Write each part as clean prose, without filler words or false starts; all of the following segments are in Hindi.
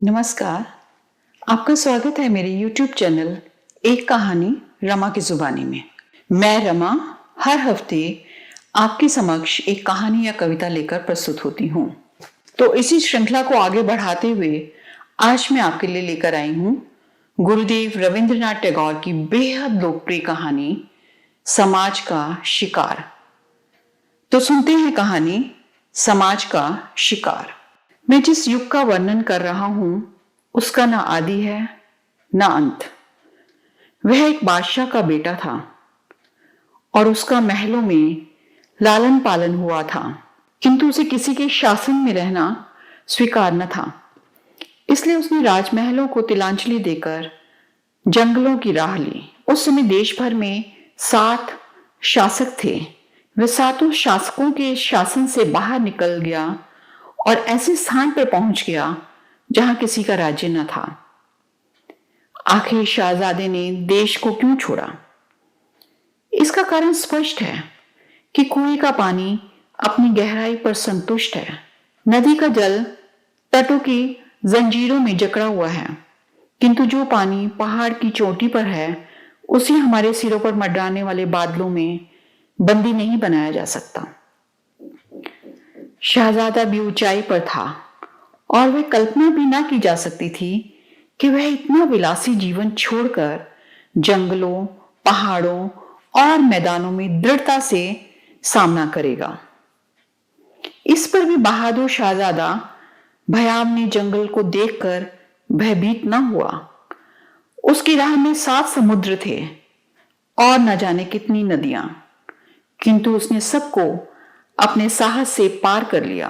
नमस्कार। आपका स्वागत है मेरे YouTube चैनल एक कहानी रमा की जुबानी में। मैं रमा हर हफ्ते आपके समक्ष एक कहानी या कविता लेकर प्रस्तुत होती हूँ। तो इसी श्रृंखला को आगे बढ़ाते हुए आज मैं आपके लिए लेकर आई हूँ गुरुदेव रविंद्रनाथ टैगोर की बेहद लोकप्रिय कहानी समाज का शिकार। तो सुनते हैं कहानी समाज का शिकार। मैं जिस युग का वर्णन कर रहा हूं उसका ना आदि है ना अंत। वह एक बादशाह का बेटा था और उसका महलों में लालन पालन हुआ था, किंतु उसे किसी के शासन में रहना स्वीकार न था। इसलिए उसने राजमहलों को तिलांजलि देकर जंगलों की राह ली। उस समय देश भर में 7 शासक थे। वह 7 शासकों के शासन से बाहर निकल गया और ऐसे स्थान पर पहुंच गया जहां किसी का राज्य न था। आखिर शहजादे ने देश को क्यों छोड़ा? इसका कारण स्पष्ट है कि कुएं का पानी अपनी गहराई पर संतुष्ट है। नदी का जल तटों की जंजीरों में जकड़ा हुआ है, किंतु जो पानी पहाड़ की चोटी पर है उसे हमारे सिरों पर मंडराने वाले बादलों में बंदी नहीं बनाया जा सकता। शहजादा भी ऊंचाई पर था और वह कल्पना भी ना की जा सकती थी कि वह इतना विलासी जीवन छोड़कर जंगलों, पहाड़ों और मैदानों में दृढ़ता से सामना करेगा। इस पर भी बहादुर शहजादा भयावने जंगल को देखकर भयभीत न हुआ। उसकी राह में 7 समुद्र थे और न जाने कितनी नदियां, किंतु उसने सबको अपने साहस से पार कर लिया।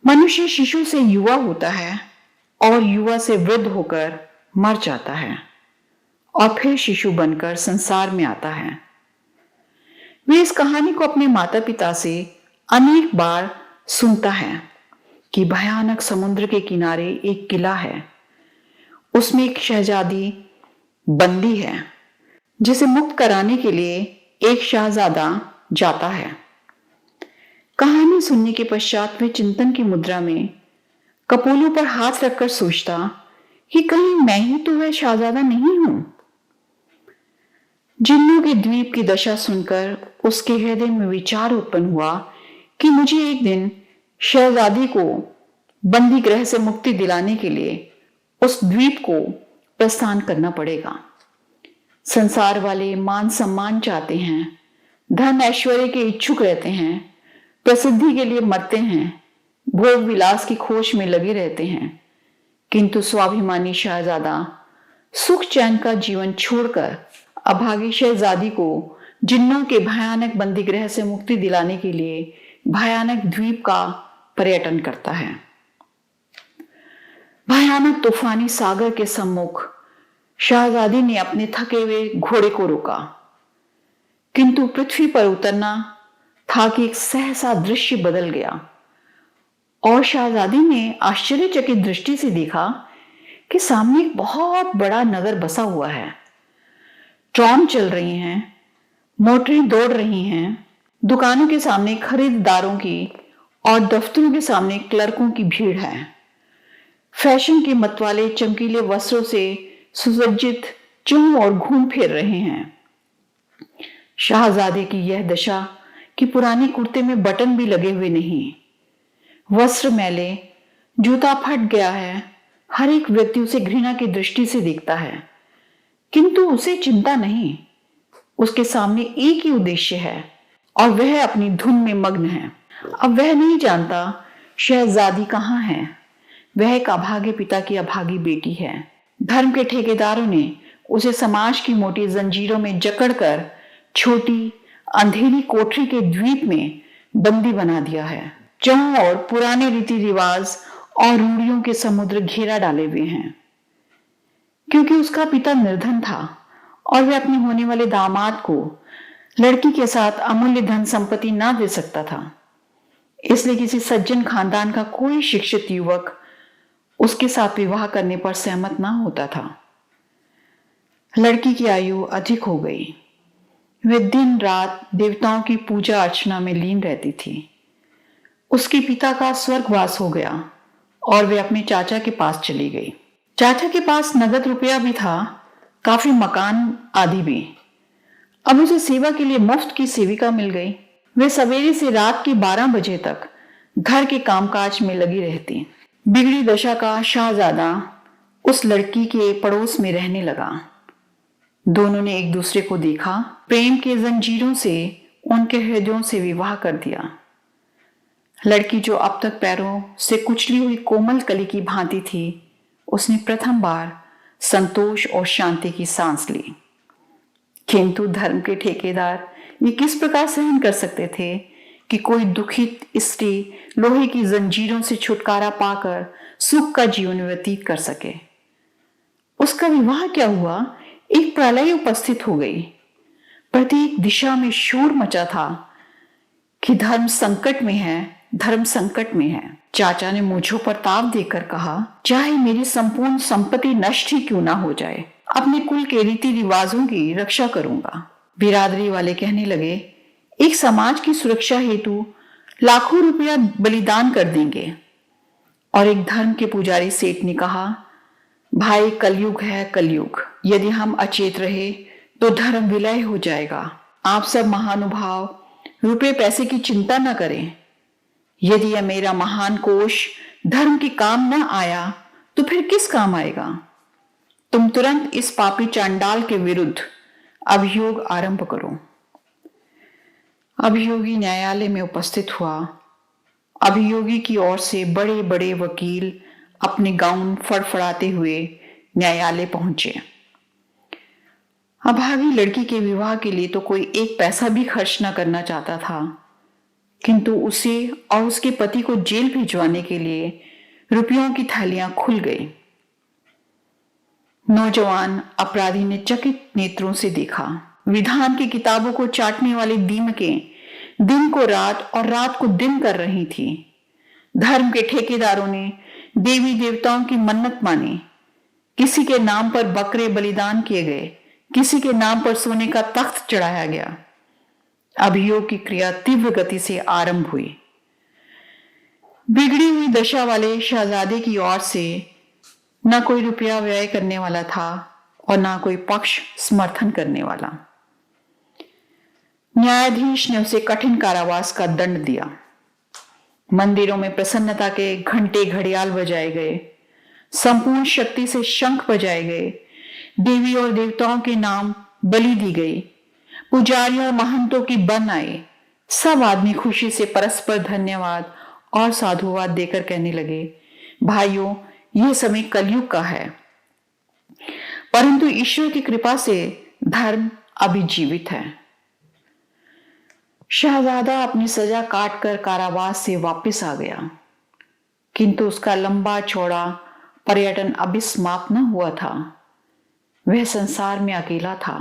मनुष्य शिशु से युवा होता है और युवा से वृद्ध होकर मर जाता है और फिर शिशु बनकर संसार में आता है। वे इस कहानी को अपने माता पिता से अनेक बार सुनता है कि भयानक समुद्र के किनारे एक किला है, उसमें एक शहजादी बंदी है जिसे मुक्त कराने के लिए एक शहजादा जाता है। कहानी सुनने के पश्चात वह चिंतन की मुद्रा में कपोलों पर हाथ रखकर सोचता कि कहीं मैं ही तो वह शहजादा नहीं हूं। जिन्नों के द्वीप की दशा सुनकर उसके हृदय में विचार उत्पन्न हुआ कि मुझे एक दिन शहजादी को बंदी गृह से मुक्ति दिलाने के लिए उस द्वीप को प्रस्थान करना पड़ेगा। संसार वाले मान सम्मान चाहते हैं, धन ऐश्वर्य के इच्छुक रहते हैं, प्रसिद्धि के लिए मरते हैं, भोग विलास की खोज में लगे रहते हैं, किंतु स्वाभिमानी शहजादा सुख चैन का जीवन छोड़कर अभागी शहजादी को जिन्नों के भयानक बंदी गृह से मुक्ति दिलाने के लिए भयानक द्वीप का पर्यटन करता है। भयानक तूफानी सागर के सम्मुख शहजादी ने अपने थके हुए घोड़े को रोका, किंतु पृथ्वी पर उतरना था कि एक सहसा दृश्य बदल गया और शहजादी ने आश्चर्यचकित दृष्टि से देखा कि सामने एक बहुत बड़ा नगर बसा हुआ है। ट्राम चल रही हैं, मोटरें दौड़ रही हैं, दुकानों के सामने खरीदारों की और दफ्तरों के सामने क्लर्कों की भीड़ है। फैशन के मतवाले चमकीले वस्त्रों से सुसज्जित चूम और घूम फिर रहे हैं। शहजादे की यह दशा कि पुराने कुर्ते में बटन भी लगे हुए नहीं, वस्त्र मैले, जूता फट गया है। हर एक व्यक्ति उसे घृणा की दृष्टि से देखता है, किंतु उसे चिंता नहीं। उसके सामने एक ही उद्देश्य है और वह अपनी धुन में मग्न है। अब वह नहीं जानता शहजादी कहाँ है। वह एक अभागे पिता की अभागी बेटी है। धर्म के ठेकेदारों ने उसे समाज की मोटी जंजीरों में जकड़कर छोटी अंधेरी कोठरी के द्वीप में बंदी बना दिया है, जहां और पुराने रीति रिवाज और रूढ़ियों के समुद्र घेरा डाले हुए हैं। क्योंकि उसका पिता निर्धन था और वह अपने होने वाले दामाद को लड़की के साथ अमूल्य धन संपत्ति ना दे सकता था, इसलिए किसी सज्जन खानदान का कोई शिक्षित युवक उसके साथ विवाह करने पर सहमत ना होता था। लड़की की आयु अधिक हो गई। वह दिन रात देवताओं की पूजा अर्चना में लीन रहती थी। उसके पिता का स्वर्गवास हो गया और वे अपने चाचा के पास चली गई। चाचा के पास नगद रुपया भी था, काफी मकान आदि भी। अब उसे सेवा के लिए मुफ्त की सेविका मिल गई। वे सवेरे से रात के 12 बजे तक घर के कामकाज में लगी रहती। बिगड़ी दशा का शाहजादा उस लड़की के पड़ोस में रहने लगा। दोनों ने एक दूसरे को देखा, प्रेम के जंजीरों से उनके हृदयों से विवाह कर दिया। लड़की जो अब तक पैरों से कुचली हुई कोमल कली की भांति थी, उसने प्रथम बार संतोष और शांति की सांस ली। किंतु धर्म के ठेकेदार ये किस प्रकार सहन कर सकते थे कि कोई दुखित स्त्री लोहे की जंजीरों से छुटकारा पाकर सुख का जीवन व्यतीत कर सके। उसका विवाह क्या हुआ, एक प्रलय उपस्थित हो गई। प्रत्येक दिशा में शोर मचा था कि धर्म संकट में है, धर्म संकट में है। चाचा ने मूंछों पर ताव देकर कहा, चाहे मेरी संपूर्ण संपत्ति नष्ट ही क्यों ना हो जाए, अपने कुल के रीति रिवाजों की रक्षा करूंगा। बिरादरी वाले कहने लगे, एक समाज की सुरक्षा हेतु लाखों रुपया बलिदान कर देंगे। और एक धर्म के पुजारी सेठ ने कहा, भाई कलयुग है कलयुग, यदि हम अचेत रहे तो धर्म विलय हो जाएगा। आप सब महानुभाव रुपए पैसे की चिंता न करें। यदि यह मेरा महान कोष धर्म के काम न आया तो फिर किस काम आएगा। तुम तुरंत इस पापी चांडाल के विरुद्ध अभियोग आरंभ करो। अभियोगी न्यायालय में उपस्थित हुआ। अभियोगी की ओर से बड़े बड़े वकील अपने गाउन फड़फड़ाते हुए न्यायालय पहुंचे। अभागी लड़की के विवाह के लिए तो कोई एक पैसा भी खर्च न करना चाहता था, किंतु उसे और उसके पति को जेल भिजवाने के लिए रुपयों की थैलियां खुल गई। नौजवान अपराधी ने चकित नेत्रों से देखा। विधान की किताबों को चाटने वाली दीमकें दिन को रात और रात को दिन कर रही थी। धर्म के ठेकेदारों ने देवी देवताओं की मन्नत मानी। किसी के नाम पर बकरे बलिदान किए गए, किसी के नाम पर सोने का तख्त चढ़ाया गया। अभियोग की क्रिया तीव्र गति से आरंभ हुई। बिगड़ी हुई दशा वाले शहजादे की ओर से न कोई रुपया व्यय करने वाला था और न कोई पक्ष समर्थन करने वाला। न्यायाधीश ने उसे कठिन कारावास का दंड दिया। मंदिरों में प्रसन्नता के घंटे घड़ियाल बजाए गए, संपूर्ण शक्ति से शंख बजाए गए, देवी और देवताओं के नाम बलि दी गई, पुजारियों और महंतों की बन आए। सब आदमी खुशी से परस्पर धन्यवाद और साधुवाद देकर कहने लगे, भाइयों, यह समय कलयुग का है, परंतु ईश्वर की कृपा से धर्म अभी जीवित है। शहजादा अपनी सजा काटकर कारावास से वापस आ गया, किंतु उसका लंबा चौड़ा पर्यटन अभी समाप्त न हुआ था। वह संसार में अकेला था,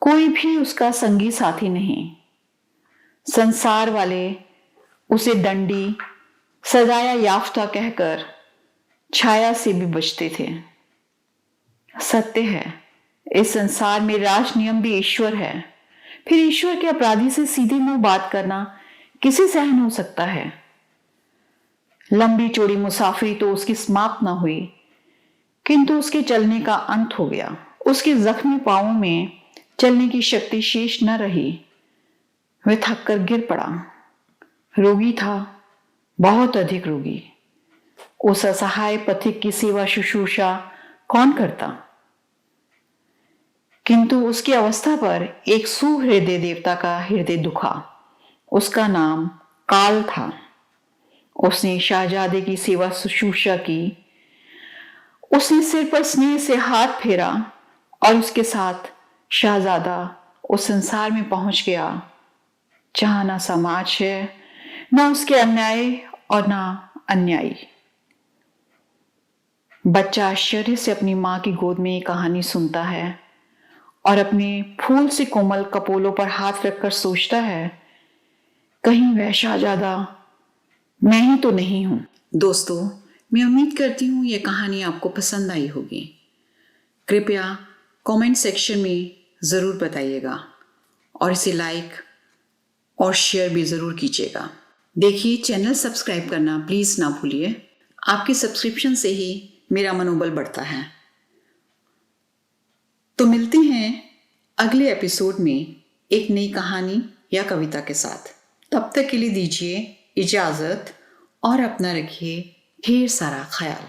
कोई भी उसका संगी साथी नहीं। संसार वाले उसे दंडी, सजाया याफ्ता कहकर छाया से भी बचते थे। सत्य है, इस संसार में राज नियम भी ईश्वर है। फिर ईश्वर के अपराधी से सीधे मुंह बात करना किसे सहन हो सकता है। लंबी चौड़ी मुसाफरी तो उसकी समाप्त न हुई, किंतु उसके चलने का अंत हो गया। उसके जख्मी पांवों में चलने की शक्ति शेष न रही। वह थककर गिर पड़ा। रोगी था, बहुत अधिक रोगी। उस असहाय पथिक की सेवा शुश्रूषा कौन करता। किंतु उसकी अवस्था पर एक सुहृदय देवता का हृदय दुखा। उसका नाम काल था। उसने शहजादे की सेवा शुश्रूषा की। उसने सिर पर स्नेह से हाथ फेरा और उसके साथ शहजादा उस संसार में पहुंच गया जहां ना समाज है, ना उसके अन्याय और ना अन्यायी। बच्चा आश्चर्य से अपनी मां की गोद में ये कहानी सुनता है और अपने फूल से कोमल कपोलों पर हाथ रखकर सोचता है, कहीं वह शहजादा मैं ही तो नहीं हूं। दोस्तों, मैं उम्मीद करती हूँ यह कहानी आपको पसंद आई होगी। कृपया कमेंट सेक्शन में ज़रूर बताइएगा और इसे लाइक और शेयर भी ज़रूर कीजिएगा। देखिए, चैनल सब्सक्राइब करना प्लीज़ ना भूलिए। आपकी सब्सक्रिप्शन से ही मेरा मनोबल बढ़ता है। तो मिलते हैं अगले एपिसोड में एक नई कहानी या कविता के साथ। तब तक के लिए दीजिए इजाज़त और अपना रखिए ढेर सारा ख्याल।